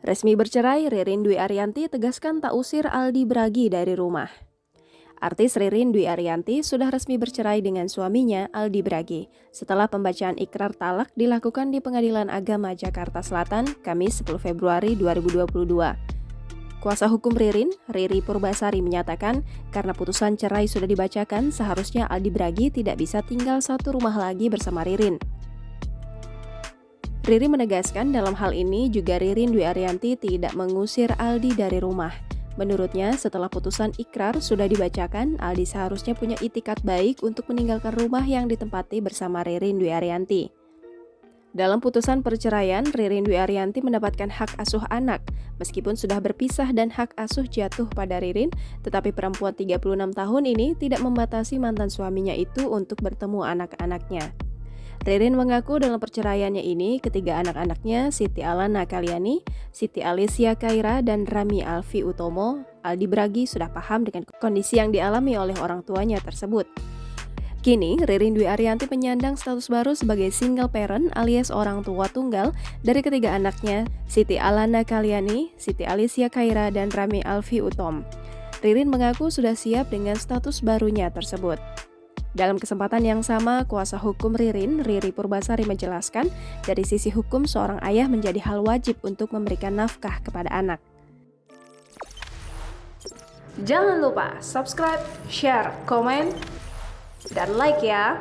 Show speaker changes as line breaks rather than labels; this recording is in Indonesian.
Resmi bercerai, Ririn Dwi Ariyanti tegaskan tak usir Aldi Bragi dari rumah. Artis Ririn Dwi Ariyanti sudah resmi bercerai dengan suaminya Aldi Bragi setelah pembacaan ikrar talak dilakukan di Pengadilan Agama Jakarta Selatan, Kamis 10 Februari 2022. Kuasa hukum Ririn, Riri Purbasari menyatakan karena putusan cerai sudah dibacakan, seharusnya Aldi Bragi tidak bisa tinggal satu rumah lagi bersama Ririn. Riri menegaskan dalam hal ini juga Ririn Dwi Ariyanti tidak mengusir Aldi dari rumah. Menurutnya, setelah putusan ikrar sudah dibacakan, Aldi seharusnya punya itikat baik untuk meninggalkan rumah yang ditempati bersama Ririn Dwi Ariyanti. Dalam putusan perceraian, Ririn Dwi Ariyanti mendapatkan hak asuh anak. Meskipun sudah berpisah dan hak asuh jatuh pada Ririn, tetapi perempuan 36 tahun ini tidak membatasi mantan suaminya itu untuk bertemu anak-anaknya. Ririn mengaku dalam perceraiannya ini, ketiga anak-anaknya, Siti Alana Kaliani, Siti Alicia Kaira, dan Rami Alfi Utomo, Aldi Bragi sudah paham dengan kondisi yang dialami oleh orang tuanya tersebut. Kini, Ririn Dwi Ariyanti menyandang status baru sebagai single parent alias orang tua tunggal dari ketiga anaknya, Siti Alana Kaliani, Siti Alicia Kaira, dan Rami Alfi Utomo. Ririn mengaku sudah siap dengan status barunya tersebut. Dalam kesempatan yang sama, kuasa hukum Ririn, Riri Purbasari menjelaskan, dari sisi hukum seorang ayah menjadi hal wajib untuk memberikan nafkah kepada anak. Jangan lupa subscribe, share, komen, dan like ya!